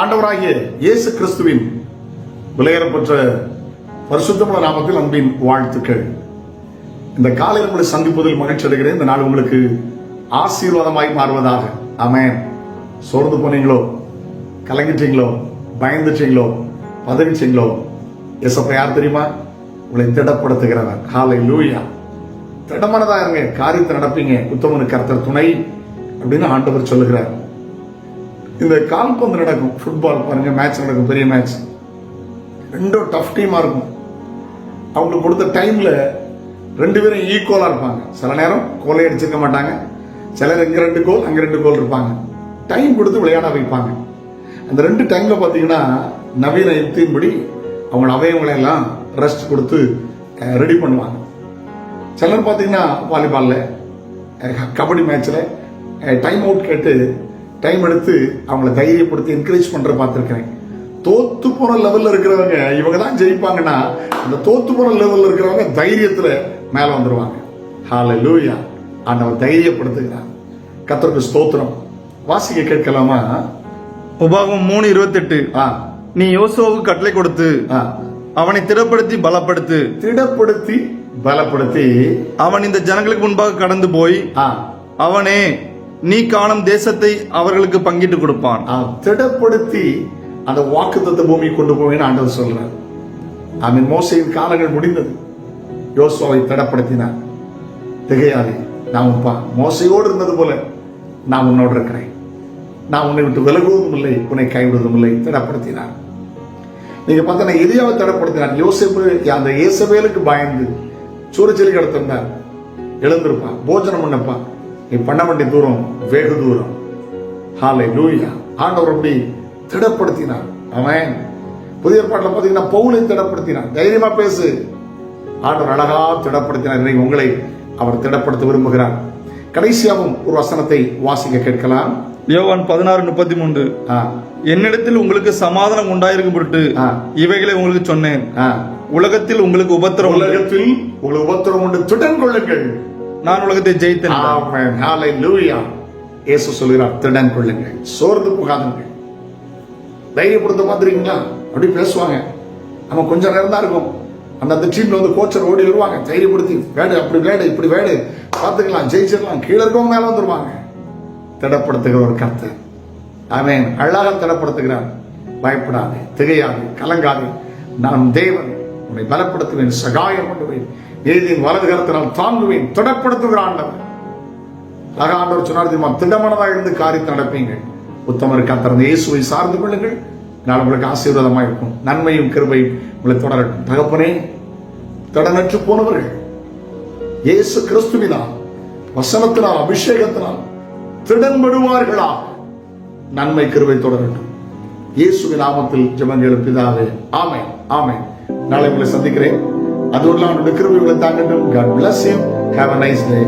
ஆண்டவராகிய இயேசு கிறிஸ்துவின் விலையேறப்பெற்ற பரிசுத்தமுள்ள நாமத்தில் அன்பின் வாழ்த்துக்கள். இந்த காலையில் உங்களை சந்திப்பதில் மகிழ்ச்சி அடைகிறேன். இந்த நாள் உங்களுக்கு ஆசீர்வாதமாய் மாறுவதாக. ஆமென். சோர்ந்து போனீங்களோ, கலங்கிட்டீங்களோ, பயந்துட்டீங்களோ, பதவிச்சீங்களோ, ஏசப்பா யார் தெரியுமா? உங்களை திடப்படுத்துகிறவர். ஹல்லேலூயா. திடமானதா இருங்க, காரியத்தை நடப்பீங்க, உத்தமனுக்கு கர்த்தர் துணை அப்படின்னு ஆண்டவர் சொல்லுகிறார். இந்த கால்பந்து நடக்கும், ஃபுட்பால் பாருங்க, மேட்ச் நடக்கும், பெரிய மேட்ச், ரெண்டும் டஃப் டீமா இருக்கும். அவங்களுக்கு கொடுத்த டைம்ல ரெண்டு பேரும் ஈக்குவலா இருப்பாங்க. சில நேரம் கோலை அடிச்சிருக்க மாட்டாங்க, சிலர் இங்க 2 கோல் அங்க 2 கோல் இருப்பாங்க. டைம் கொடுத்து விளையாட வைப்பாங்க. அந்த 2 டைம்ல பாத்தீங்கன்னா நவீன யுக்தியின்படி அவங்க அவயவங்களை எல்லாம் ரெஸ்ட் கொடுத்து ரெடி பண்ணுவாங்க. சிலர் பாத்தீங்கன்னா வாலிபால்ல, கபடி மேட்ச்ல டைம் அவுட் கேட்டு டைம் எடுத்து அவங்களை தைரியப்படுத்தி என்கரேஜ் பண்ற பார்த்திருக்கிறேன். தோத்து போற லெவல்ல இருக்கிறவங்க இவங்க தான் ஜெயிப்பாங்கன்னா, அந்த தோத்து போற லெவல்ல இருக்கிறவங்க தைரியத்துல மேல வந்துருவாங்க. ஹல்லேலூயா. ஆண்டவர் தைரியப்படுத்துகிறார். கர்த்தருக்கு ஸ்தோத்திரம். வாசிக்க கேட்கலாமா? உபாகமம் 3:28. நீ யோசுவாவுக்கு கட்டளை கொடுத்து அவனை திடப்படுத்தி பலப்படுத்தி அவன் இந்த ஜனங்களுக்கு முன்பாக கடந்து போய் அவனே நீ காணும் தேசத்தை அவர்களுக்கு பங்கிட்டு கொடுப்பான். திடப்படுத்தி அந்த வாக்குத்தத்த பூமி கொண்டு போவேன்னு ஆண்டவர் சொல்றார். ஆமென். மோசேயின் காலங்கள் முடிந்தது. யோசுவாவை திடப்படுத்தினார். திகையாதே, நான் உப்பா மோசையோடு இருந்தது போல நான் உன்னோடு இருக்கிறேன், நான் உன்னை விட்டு விலகுவதும் இல்லை, உன்னை கைவிடுவதும் இல்லை. திடப்படுத்தினார். நீங்க பார்த்தா எரியாவை திடப்படுத்தினார். யோசேப்பு அந்த இயேசபேலுக்கு பயந்து சூரச்செலி கடத்திருந்தார். எழுந்திருப்பா, போஜனம் பண்ணப்பா, நீ பண்ண வேண்டிய தூரம் வெகு தூரம். ஹல்லேலூயா. ஆண்டவர் அப்படி திடப்படுத்தினார். அவன் புதிய ஏற்பாட்டில் பார்த்தீங்கன்னா பவுலை திடப்படுத்தினார். தைரியமா பேசு. ஆண்டவர் அழகா திடப்படுத்தினார். இன்னைக்கு உங்களை அவர் திடப்படுத்த விரும்புகிறார். கடைசியாகவும் ஒரு வசனத்தை வாசிக்க கேட்கலாம். யோவான் 16:33. என்னிடத்தில் உங்களுக்கு சமாதானம் உண்டாயிருக்கும் பொருட்டு இவைகளை உங்களுக்கு சொன்னேன். உலகத்தில் உங்களுக்கு உபத்திரம் உண்டு, திடன் கொள்ளுங்கள், நான் உலகத்தை ஜெயித்தேன். ஆமென். ஹல்லேலூயா. இயேசு சொல்கிறார், திடன் கொள்ளுங்கள், சோர்ந்து போகாதீர்கள். தைரியப்படுத்த மாதிரிங்களா? அப்படி பேசுவாங்க. நம்ம கொஞ்சம் நேரம் தான் இருக்கும். அந்த டீம்ல வந்து கோச்சர் ஓடி வருவாங்க, தைரியப்படுத்தி வேடு, அப்படி வேடு, இப்படி வேடு, பார்த்துக்கலாம், ஜெயிச்சிடலாம். கீழே இருக்கவங்க மேல வந்துருவாங்க. திடப்படுத்துகிற ஒரு கர்த்தர். ஆமென். அழகாக திடப்படுத்துகிறார். பயப்படாதே, திகையாதே, கலங்காதே, நான் தேவன், உன்னை பலப்படுத்துவேன், சகாயம் பண்ணுவேன், நீதியின் வலது கரத்தினால் தாங்குவேன். திடப்படுத்துகிற ஆண்டவர். ஆண்டவர் சொன்னார் தெரியுமா? திடமனதாக இருந்து காரியத்தை நடப்பீங்க. உத்தமர் கர்த்தர் இயேசுவை சார்ந்து கொள்ளுங்கள். நான் உங்களுக்கு ஆசீர்வாதமாக இருக்கும். நன்மையும் கிருபையும் உங்களை தொடரட்டும். தகப்பனே, திடனற்று போனவர்கள் இயேசு கிறிஸ்துவினால், வசனத்தினால், அபிஷேகத்தினால் திடன்படுவார்களா? நன்மை கிருபை தொடரட்டும். இயேசுவின் நாமத்தில் ஜெபங்கள் பிதாவே. ஆமென். ஆமென். நாளை உங்களை சந்திக்கிறேன். அதுவரை அவருடைய கிருபை உங்களை தாங்கட்டும். God bless you. Have a nice day.